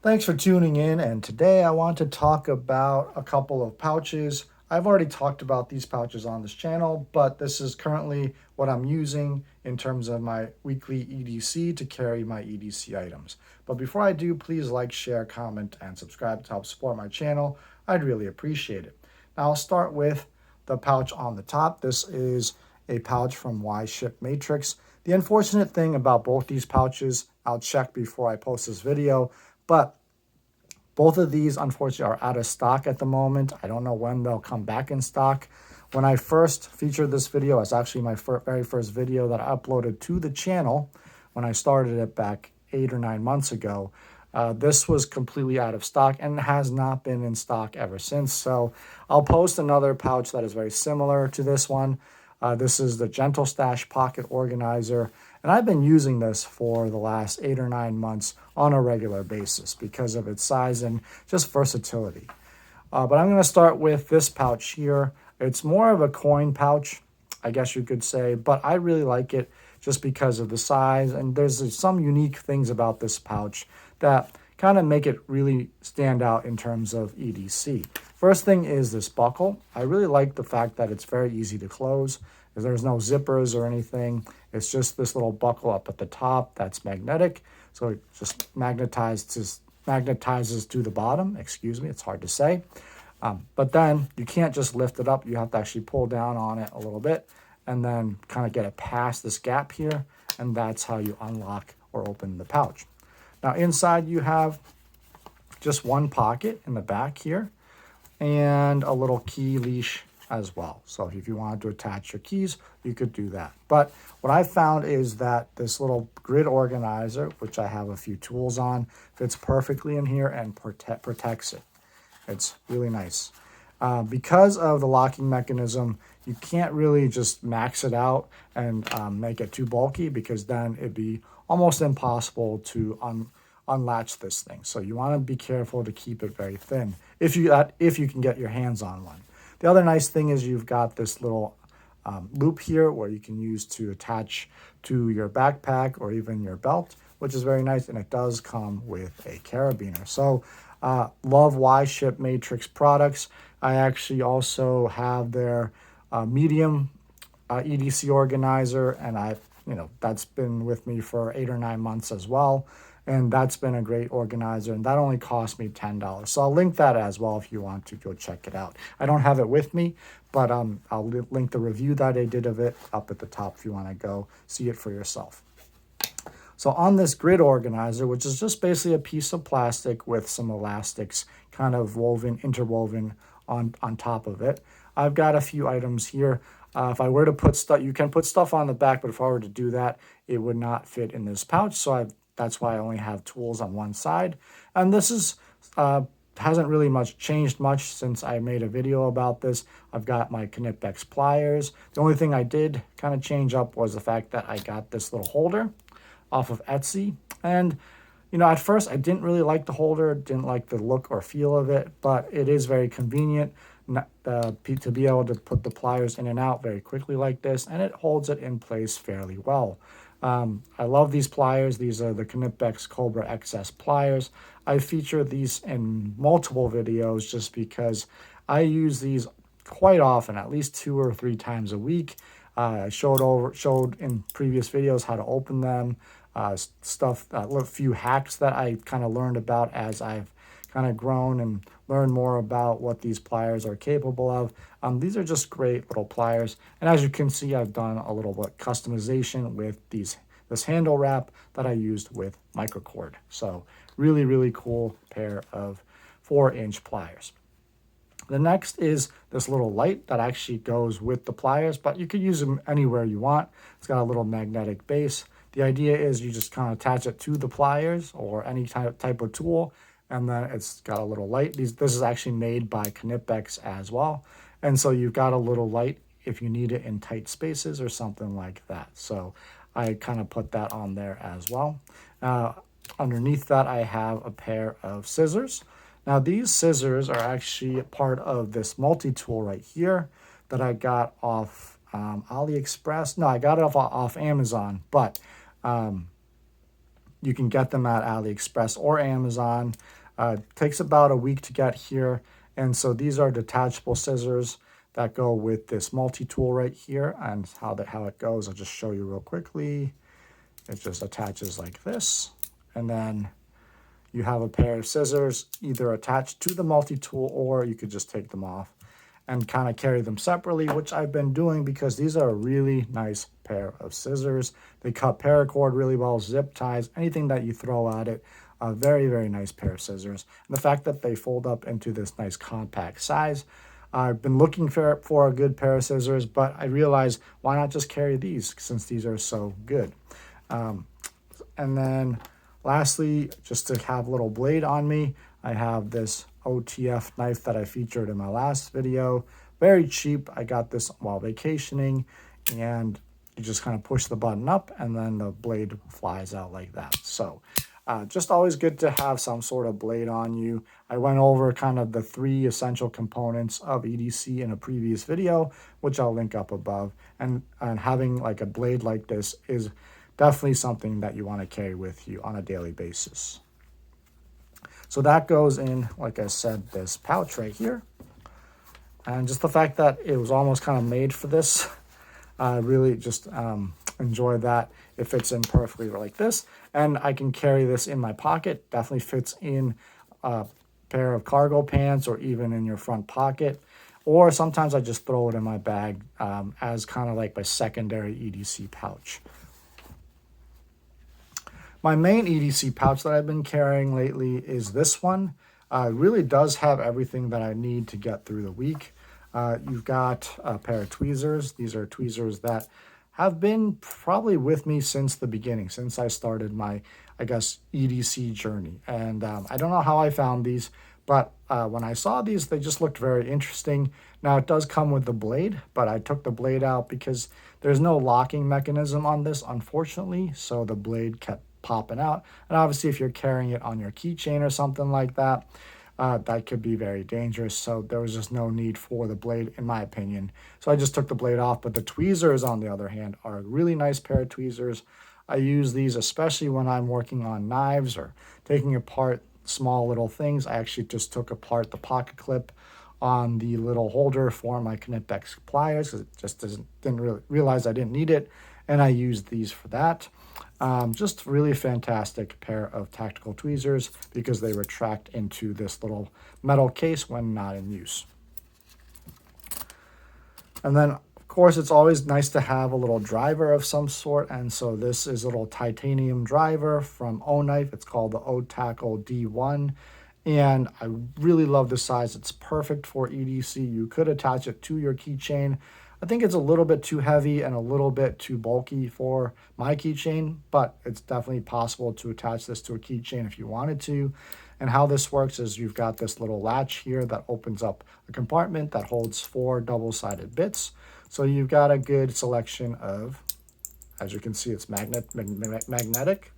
Thanks for tuning in, and today I want to talk about a couple of pouches. I've already talked about these pouches on this channel, but this is currently what I'm using in terms of my weekly EDC to carry my EDC items. But before I do, please like, share, comment, and subscribe to help support my channel. I'd really appreciate it. Now I'll start with the pouch on the top. This is a pouch from Y Ship Matrix. The unfortunate thing about both these pouches, I'll check before I post this video, but both of these, unfortunately, are out of stock at the moment. I don't know when they'll come back in stock. When I first featured this video, it's actually my very first video that I uploaded to the channel when I started it back 8 or 9 months ago. This was completely out of stock and has not been in stock ever since. So I'll post another pouch that is very similar to this one. This is the Gentle Stash Pocket Organizer. And I've been using this for the last 8 or 9 months on a regular basis because of its size and just versatility. But I'm going to start with this pouch here. It's more of a coin pouch, I guess you could say, but I really like it just because of the size. And there's some unique things about this pouch that kind of make it really stand out in terms of EDC. First thing is this buckle. I really like the fact that it's very easy to close. There's no zippers or anything. It's just this little buckle up at the top that's magnetic. So it just magnetizes to the bottom. Excuse me, it's hard to say. But then you can't just lift it up. You have to actually pull down on it a little bit and then kind of get it past this gap here. And that's how you unlock or open the pouch. Now inside you have just one pocket in the back here and a little key leash as well. So if you wanted to attach your keys, you could do that. But what I found is that this little grid organizer, which I have a few tools on, fits perfectly in here and protects it. It's really nice. Because of the locking mechanism, you can't really just max it out and make it too bulky, because then it'd be almost impossible to unlatch this thing. So you want to be careful to keep it very thin if you can get your hands on one. The other nice thing is you've got this little loop here where you can use to attach to your backpack or even your belt, which is very nice, and it does come with a carabiner. So love Y Ship Matrix products. I actually also have their medium EDC organizer, and that's been with me for 8 or 9 months as well. And that's been a great organizer, and that only cost me $10. So I'll link that as well if you want to go check it out. I don't have it with me, but I'll link the review that I did of it up at the top if you want to go see it for yourself. So on this grid organizer, which is just basically a piece of plastic with some elastics kind of interwoven on top of it, I've got a few items here. If I were to put stuff, you can put stuff on the back, but if I were to do that, it would not fit in this pouch. So that's why I only have tools on one side. And this is hasn't really changed much since I made a video about this. I've got my Knipex pliers. The only thing I did kind of change up was the fact that I got this little holder off of Etsy. And at first I didn't really like the holder, didn't like the look or feel of it, but it is very convenient to be able to put the pliers in and out very quickly like this, and it holds it in place fairly well. I love these pliers. These are the Knipex Cobra XS pliers. I feature these in multiple videos just because I use these quite often, at least 2 or 3 times a week. I showed in previous videos how to open them, a few hacks that I kind of learned about as I've kind of grown and learned more about what these pliers are capable of. These are just great little pliers. And as you can see, I've done a little bit customization with this handle wrap that I used with microcord. So really, really cool pair of 4-inch pliers. The next is this little light that actually goes with the pliers, but you could use them anywhere you want. It's got a little magnetic base. The idea is you just kind of attach it to the pliers or any type of tool, and then it's got a little light. This is actually made by Knipex as well. And so you've got a little light if you need it in tight spaces or something like that. So I kind of put that on there as well. Underneath that, I have a pair of scissors. Now these scissors are actually part of this multi-tool right here that I got off AliExpress. No, I got it off Amazon, but You can get them at AliExpress or Amazon. Takes about a week to get here. And so these are detachable scissors that go with this multi-tool right here. And how it goes, I'll just show you real quickly. It just attaches like this. And then you have a pair of scissors either attached to the multi-tool, or you could just take them off and kind of carry them separately, which I've been doing because these are a really nice pair of scissors. They cut paracord really well, zip ties, anything that you throw at it. A very, very nice pair of scissors. And the fact that they fold up into this nice compact size. I've been looking for a good pair of scissors, but I realized why not just carry these since these are so good. And then lastly, just to have a little blade on me, I have this OTF knife that I featured in my last video. Very cheap. I got this while vacationing, and you just kind of push the button up and then the blade flies out like that. So just always good to have some sort of blade on you. I went over kind of the 3 essential components of EDC in a previous video, which I'll link up above. And having like a blade like this is definitely something that you want to carry with you on a daily basis. So that goes in, like I said, this pouch right here. And just the fact that it was almost kind of made for this, I really just enjoy that. It fits in perfectly like this. And I can carry this in my pocket. Definitely fits in a pair of cargo pants or even in your front pocket. Or sometimes I just throw it in my bag as kind of like my secondary EDC pouch. My main EDC pouch that I've been carrying lately is this one. It really does have everything that I need to get through the week. You've got a pair of tweezers. These are tweezers that have been probably with me since the beginning, since I started my, I guess, EDC journey. And I don't know how I found these, but when I saw these, they just looked very interesting. Now, it does come with the blade, but I took the blade out because there's no locking mechanism on this, unfortunately, so the blade kept popping out. And obviously, if you're carrying it on your keychain or something like that, that could be very dangerous. So there was just no need for the blade, in my opinion. So I just took the blade off. But the tweezers, on the other hand, are a really nice pair of tweezers. I use these especially when I'm working on knives or taking apart small little things. I actually just took apart the pocket clip on the little holder for my Knipex pliers because it just didn't really realize I didn't need it, and I used these for that. Just really fantastic pair of tactical tweezers because they retract into this little metal case when not in use. And then, of course, it's always nice to have a little driver of some sort, and so this is a little titanium driver from O-Knife. It's called the O-Tackle D1, and I really love the size. It's perfect for EDC. You could attach it to your keychain. I think it's a little bit too heavy and a little bit too bulky for my keychain, but it's definitely possible to attach this to a keychain if you wanted to. And how this works is you've got this little latch here that opens up a compartment that holds 4 double-sided bits. So you've got a good selection of, as you can see, it's magnetic,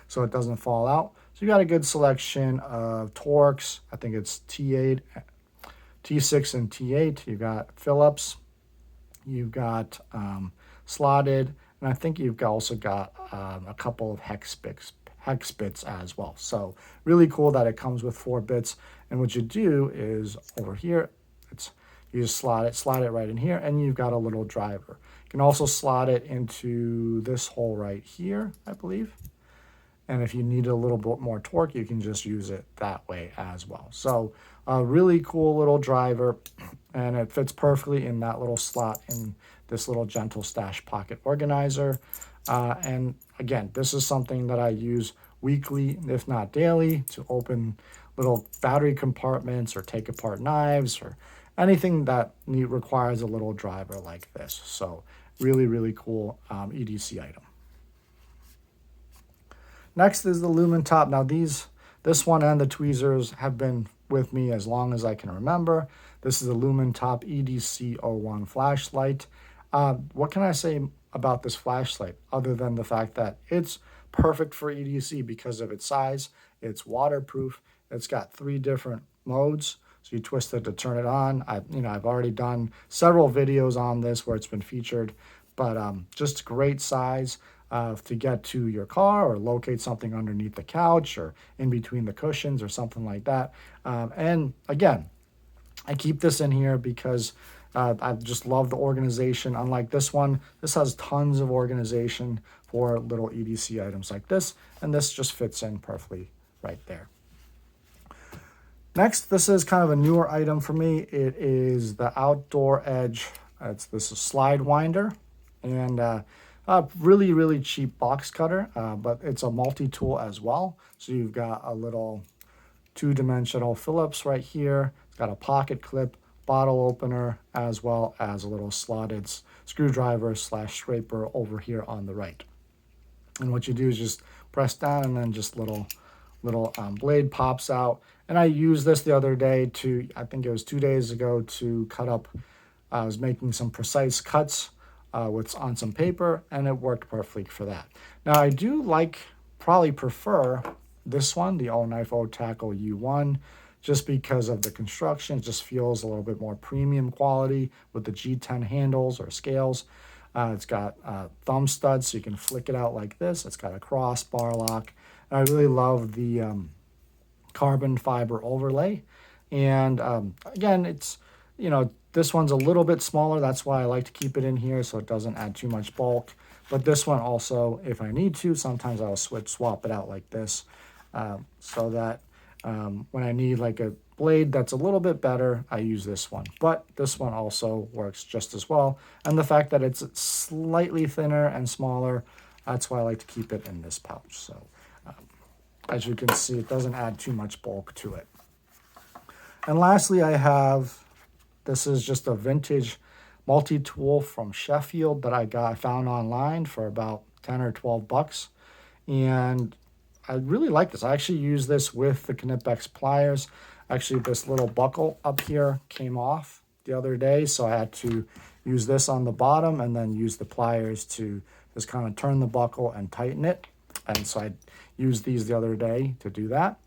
so it doesn't fall out. So you got a good selection of Torx. I think it's T8, T6 and T8. You've got Phillips. You've got slotted, and I think you've also got a couple of hex bits as well. So really cool that it comes with 4 bits. And what you do is over here, you just slide it right in here, and you've got a little driver. You can also slot it into this hole right here, I believe. And if you need a little bit more torque, you can just use it that way as well. So a really cool little driver, and it fits perfectly in that little slot in this little gentle stash pocket organizer. And again, this is something that I use weekly, if not daily, to open little battery compartments or take apart knives or anything that requires a little driver like this. So really, really cool EDC item. Next is the Lumen Top. Now this one and the tweezers have been with me as long as I can remember. This is a Lumen Top EDC01 flashlight. What can I say about this flashlight other than the fact that it's perfect for EDC because of its size, it's waterproof, it's got 3 different modes. So you twist it to turn it on. I've already done several videos on this where it's been featured, but just great size. to get to your car or locate something underneath the couch or in between the cushions or something like that. And again, I keep this in here because I just love the organization. Unlike this one, this has tons of organization for little EDC items like this, and this just fits in perfectly right there. Next, this is kind of a newer item for me. It is the Outdoor Edge. This is slide winder, and a really, really cheap box cutter, but it's a multi-tool as well. So you've got a little two-dimensional Phillips right here. It's got a pocket clip, bottle opener, as well as a little slotted screwdriver / scraper over here on the right. And what you do is just press down, and then just little blade pops out. And I used this the other day to, I think it was 2 days ago, to cut up. I was making some precise cuts on some paper, and it worked perfectly for that. Now I do probably prefer this one, the O Knife O Tackle U1, just because of the construction. It just feels a little bit more premium quality with the G10 handles or scales. It's got thumb studs, so you can flick it out like this. It's got a crossbar lock. And I really love the carbon fiber overlay. And again, it's, this one's a little bit smaller. That's why I like to keep it in here so it doesn't add too much bulk. But this one also, if I need to, sometimes I'll swap it out like this, so that when I need like a blade that's a little bit better, I use this one. But this one also works just as well. And the fact that it's slightly thinner and smaller, that's why I like to keep it in this pouch. So as you can see, it doesn't add too much bulk to it. And lastly, this is just a vintage multi-tool from Sheffield that I found online for about 10 or 12 bucks. And I really like this. I actually use this with the Knipex pliers. Actually, this little buckle up here came off the other day, so I had to use this on the bottom and then use the pliers to just kind of turn the buckle and tighten it. And so I used these the other day to do that.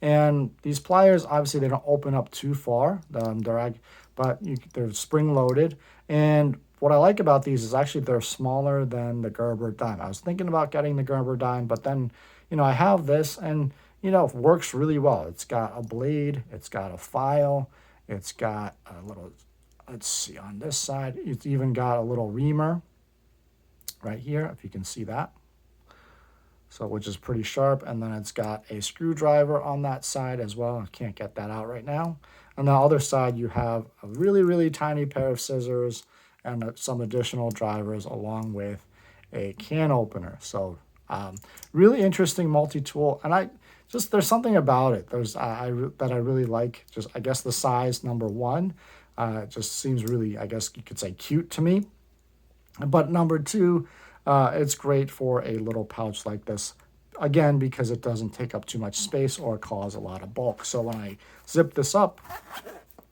And these pliers, obviously, they don't open up too far, but they're spring-loaded. And what I like about these is actually they're smaller than the Gerber dime. I was thinking about getting the Gerber dime, but then, I have this, and, it works really well. It's got a blade, it's got a file, it's got a little, let's see, on this side, it's even got a little reamer right here, if you can see that. So, which is pretty sharp. And then it's got a screwdriver on that side as well. I can't get that out right now. On the other side, you have a really, really tiny pair of scissors and some additional drivers along with a can opener. So really interesting multi-tool. And there's something about it that I really like. Just, I guess, the size, number one, it just seems really, I guess you could say, cute to me. But number two, it's great for a little pouch like this, again, because it doesn't take up too much space or cause a lot of bulk. So when I zip this up,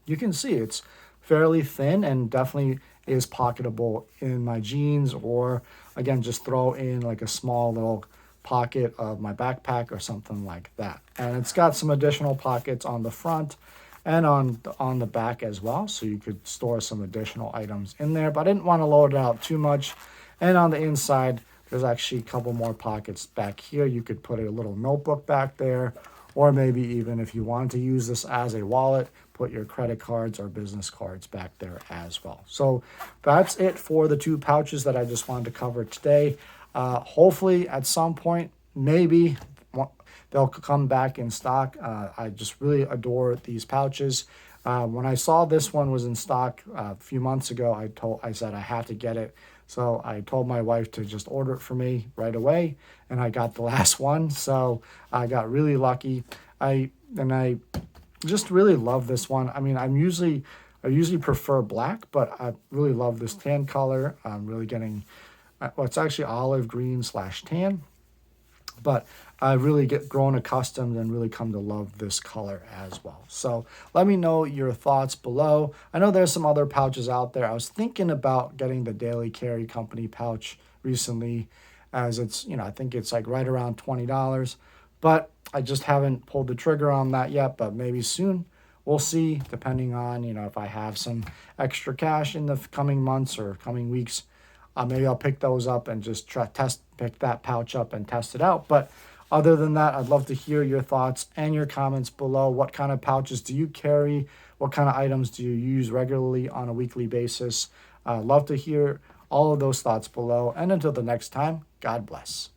you can see it's fairly thin and definitely is pocketable in my jeans, or again, just throw in like a small little pocket of my backpack or something like that. And it's got some additional pockets on the front and on the back as well, so you could store some additional items in there, but I didn't want to load it out too much. And on the inside, there's actually a couple more pockets back here. You could put a little notebook back there, or maybe even if you want to use this as a wallet, put your credit cards or business cards back there as well. So that's it for the two pouches that I just wanted to cover today. Hopefully at some point, maybe they'll come back in stock. I just really adore these pouches. When I saw this one was in stock a few months ago, I said I had to get it. So I told my wife to just order it for me right away, and I got the last one. So I got really lucky. I just really love this one. I mean, I usually prefer black, but I really love this tan color. I'm really getting, well, it's actually olive green / tan, but I really grown accustomed and really come to love this color as well. So let me know your thoughts below. I know there's some other pouches out there. I was thinking about getting the Daily Carry Company pouch recently, as it's, I think it's like right around $20, but I just haven't pulled the trigger on that yet, but maybe soon. We'll see, depending on, if I have some extra cash in the coming months or coming weeks. maybe I'll pick those up and just pick that pouch up and test it out. But other than that, I'd love to hear your thoughts and your comments below. What kind of pouches do you carry? What kind of items do you use regularly on a weekly basis? Love to hear all of those thoughts below. And until the next time, God bless.